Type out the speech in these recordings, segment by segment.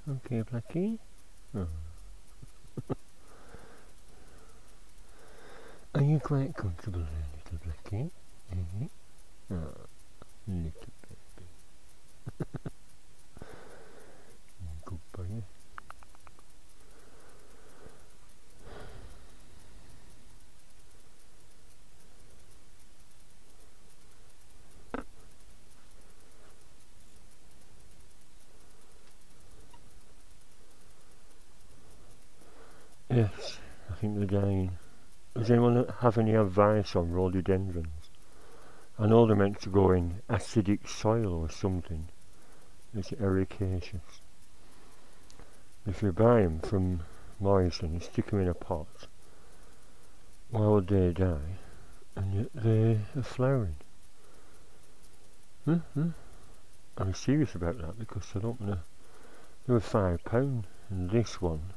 Okay, Blackie. Oh. Are you quite comfortable there, little Blackie? Mm-hmm. Oh, little baby. Good boy. Yes, I think they're dying. Does anyone have any advice on rhododendrons? I know they're meant to go in acidic soil or something. It's ericaceous. If you buy them from Morrison and stick them in a pot, why would they die? And yet they are flowering. I'm serious about that because I don't want to. They were £5, and this one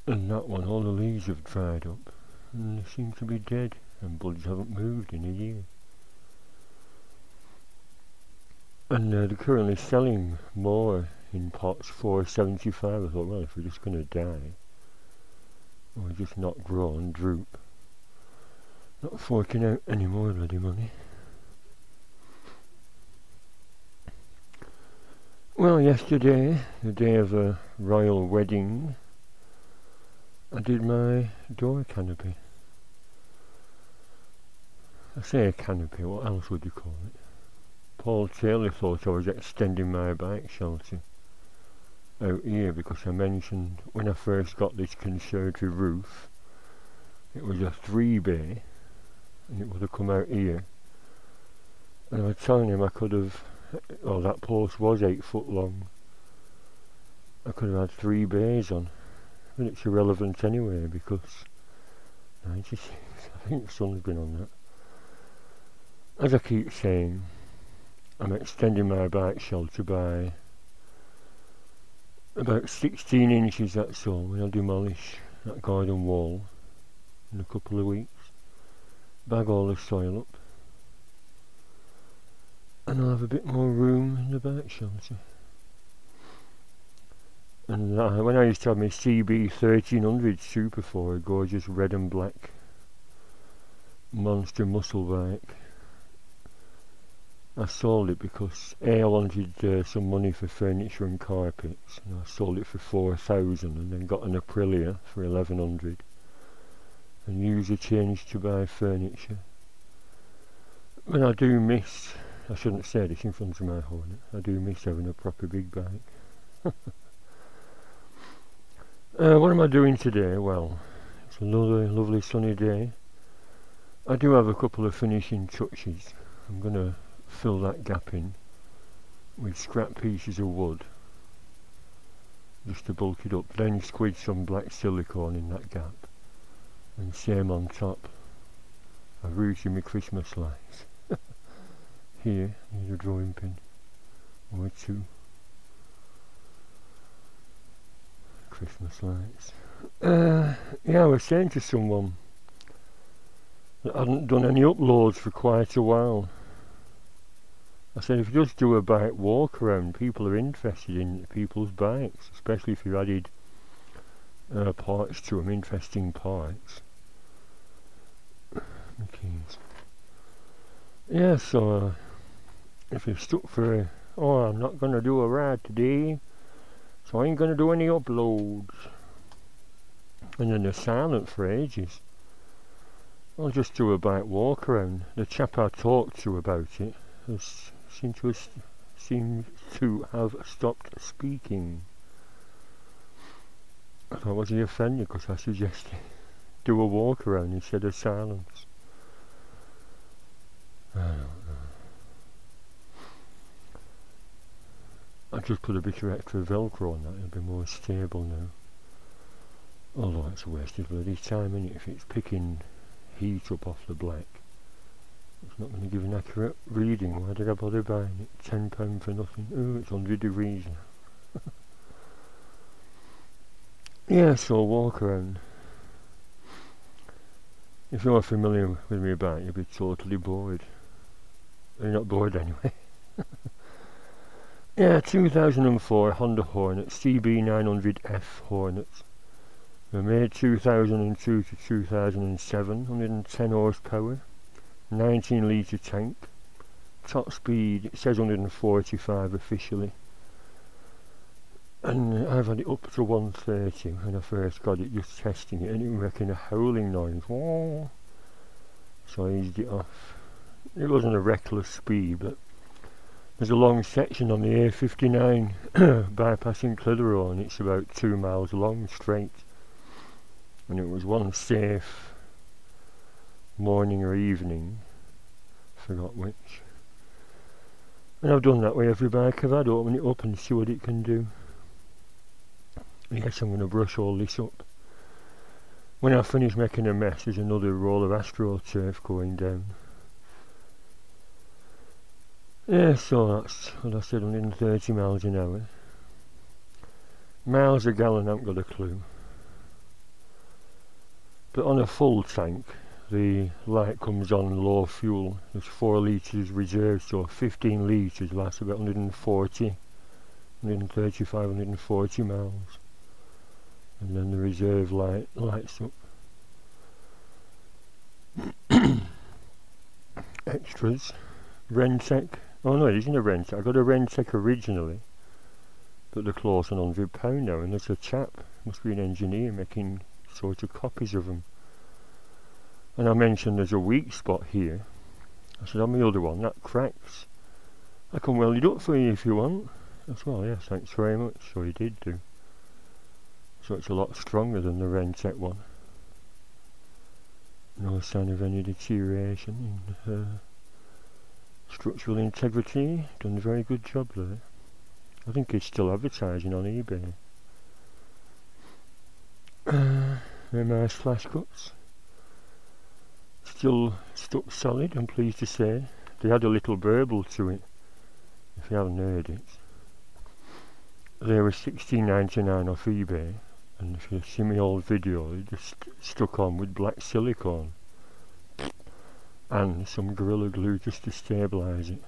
and that one, all the leaves have dried up, and they seem to be dead, and buds haven't moved in a year. And they're currently selling more in pots for £4.75. I thought, well, if we're just going to die, or we're just not grow and droop, not forking out any more bloody money. Well, yesterday, the day of a royal wedding, I did my door canopy. I say a canopy, what else would you call it? Paul Taylor thought I was extending my bike shelter out here because I mentioned when I first got this conservatory roof, it was a 3-bay and it would have come out here. And I was telling him I could have, well, that post was 8 foot long. I could have had 3 bays on. But it's irrelevant anyway because 96, I think the sun's been on that. As I keep saying, I'm extending my bike shelter by about 16 inches, that's all, when I demolish that garden wall in a couple of weeks. Bag all the soil up and I'll have a bit more room in the bike shelter. And when I used to have my CB 1300 Super 4, a gorgeous red and black monster muscle bike, I sold it because I wanted some money for furniture and carpets, and I sold it for 4,000 and then got an Aprilia for 1,100 and used the change to buy furniture. But I do miss, I shouldn't say this in front of my Hornet, I do miss having a proper big bike. What am I doing today? Well, it's another lovely sunny day. I do have a couple of finishing touches. I'm going to fill that gap in with scrap pieces of wood just to bulk it up, then squid some black silicone in that gap, and same on top. I've routed my Christmas lights. Here, need a drawing pin or 2. Christmas lights. Yeah, I was saying to someone that I hadn't done any uploads for quite a while. I said if you just do a bike walk around, people are interested in people's bikes, especially if you added parts to them, interesting parts. Keys. Yeah, so if you're stuck for I'm not going to do a ride today, so I ain't going to do any uploads, and then they're silent for ages, I'll just do a bike walk around. The chap I talked to about it seemed to have stopped speaking. I thought, was he offended because I suggested do a walk around instead of silence? I don't know. I just put a bit of extra velcro on that, it'll be more stable now. Although it's a waste of bloody time, innit? If it's picking heat up off the black, it's not going to give an accurate reading. Why did I bother buying it? £10 for nothing. Oh, it's 100 degrees now. Yeah, so walk around. If you're familiar with my bike, you'll be totally bored. You're not bored anyway. Yeah, 2004 Honda Hornet, CB900F Hornets. They were made 2002 to 2007, 110 horsepower, 19 litre tank. Top speed, it says 145 officially. And I've had it up to 130 when I first got it, just testing it, and it was making a howling noise. Whoa. So I eased it off. It wasn't a reckless speed, but there's a long section on the A59 bypassing Clitheroe, and it's about 2 miles long straight. And it was one safe morning or evening, forgot which. And I've done that with every bike I've had, open it up and see what it can do. Yes, I'm going to brush all this up. When I finish making a mess, there's another roll of AstroTurf going down. Yeah, so that's what I said, 130 miles an hour. Miles a gallon, I haven't got a clue. But on a full tank, the light comes on low fuel. There's 4 litres reserved, so 15 litres lasts about 135, 140 miles. And then the reserve light lights up. Extras. Rentec. Oh no, it isn't a Rentec. I got a Rentec originally, but they're close on £100 now, and there's a chap, must be an engineer, making sort of copies of them. And I mentioned there's a weak spot here. I said, on the other one, that cracks. I can weld it up for you if you want. I said, well, yes, thanks very much. So he did do. So it's a lot stronger than the Rentec one. No sign of any deterioration in structural integrity. Done a very good job there. I think it's still advertising on eBay. They're my slash cuts. Still stuck solid, I'm pleased to say. They had a little burble to it, if you haven't heard it. They were $16.99 off eBay, and if you see my old video, they just stuck on with black silicone and some Gorilla Glue just to stabilise it.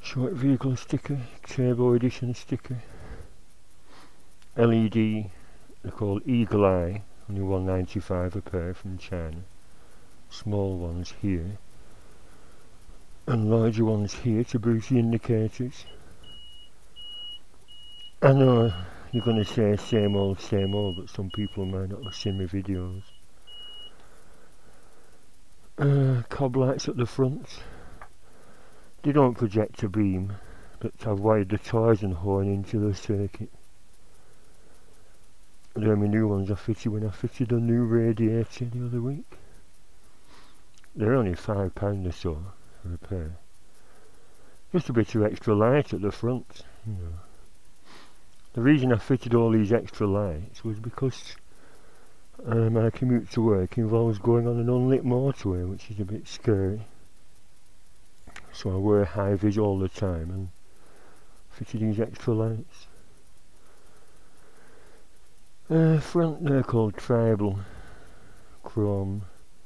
Short vehicle sticker, turbo edition sticker. LED, they're called Eagle Eye, only $1.95 a pair from China. Small ones here, and larger ones here to boost the indicators. I know you're going to say same old, but some people might not have seen my videos. Cob lights at the front. They don't project a beam, but I've wired the Tarzan horn into the circuit. They're my new ones I fitted when I fitted a new radiator the other week. They're only £5 or so for a pair. Just a bit of extra light at the front, you know. The reason I fitted all these extra lights was because my commute to work involves going on an unlit motorway, which is a bit scary. So I wear high vis all the time and fitted these extra lights. Front they're called tribal chrome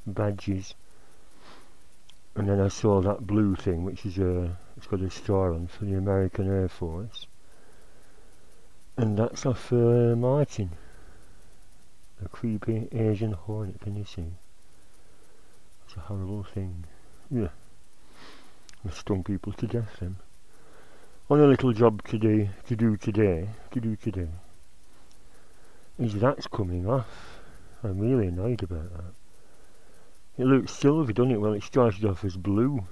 badges, and then I saw that blue thing, which is it's got a star on for the American Air Force, and that's off Martin, a creepy Asian hornet. Can you see? It's a horrible thing. Yeah, it stung people to death. Then on a little job to do today. Is that's coming off. I'm really annoyed about that. It looks silver, doesn't it? Well, it started off as blue.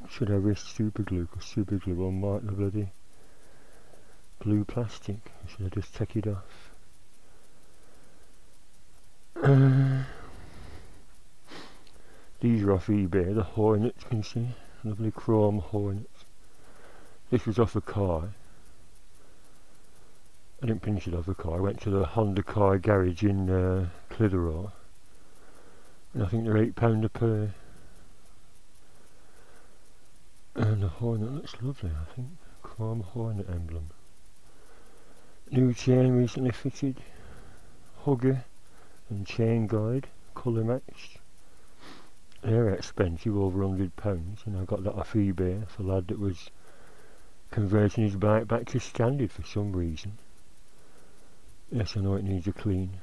Should I risk super glue? Because super glue will mark the bloody blue plastic. Or should I just take it off? These are off eBay, the Hornets, can you see? Lovely chrome Hornets. This was off a car. I didn't finish it off a car. I went to the Honda car garage in Clitheroe, and I think they're £8 a pair. And the Hornet looks lovely, I think. Chrome Hornet emblem. New chain recently fitted. Hugger and chain guide, colour matched. they're expensive, over £100, and I got that off eBay for a lad that was converting his bike back to standard for some reason. Yes, I know it needs a clean.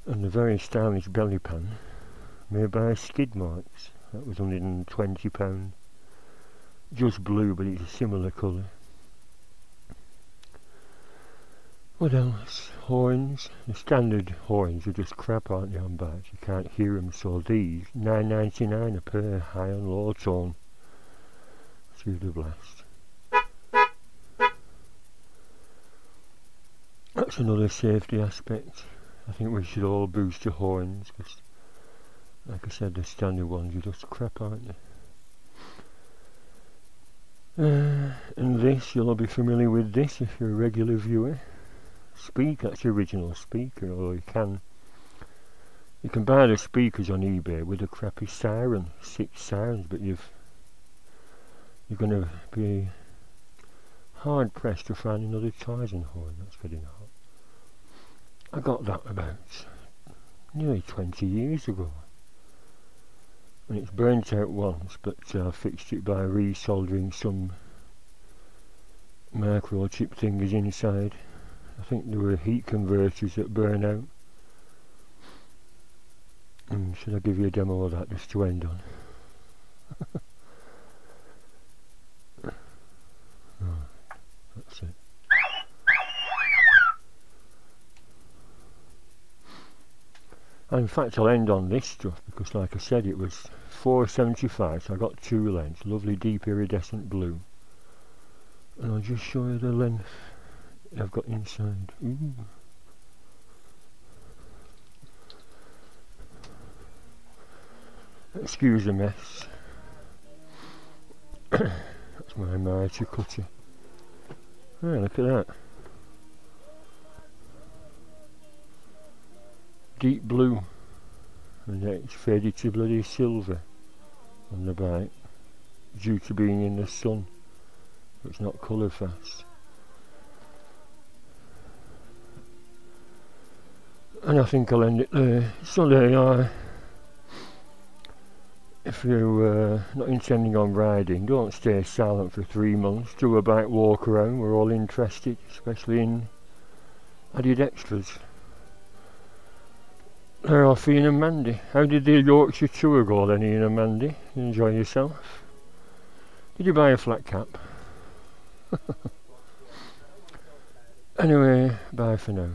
And the very stylish belly pan made by Skid Marks. That was £120. Just blue, but it's a similar colour. What else? Horns. The standard horns are just crap, aren't they, on bikes? You can't hear them, so these, £9.99 a pair, high and low tone. Through the blast. That's another safety aspect. I think we should all boost the horns, because, like I said, the standard ones are just crap, aren't they? And this, you'll all be familiar with this if you're a regular viewer. Speaker, that's the original speaker, although you can buy the speakers on eBay with a crappy siren, 6 sirens, but you're going to be hard pressed to find another Tarzan horn. That's getting hot. I got that about nearly 20 years ago, and it's burnt out once, but I fixed it by resoldering some microchip thingies inside. I think there were heat converters that burn out. And should I give you a demo of that just to end on? Right, that's it. And in fact, I'll end on this stuff because, like I said, it was £4.75, so I got 2 lengths, lovely deep iridescent blue. And I'll just show you the length I've got inside. Ooh. Excuse the mess. That's my mitre cutter. Oh, look at that. Deep blue, and it's faded to bloody silver on the bike due to being in the sun. It's not colour fast. And I think I'll end it there. So there you are. If you're not intending on riding, don't stay silent for 3 months. Do a bike walk around. We're all interested, especially in added extras. There are Ian and Mandy. How did the Yorkshire tour go then, Ian and Mandy? You enjoy yourself? Did you buy a flat cap? Anyway, bye for now.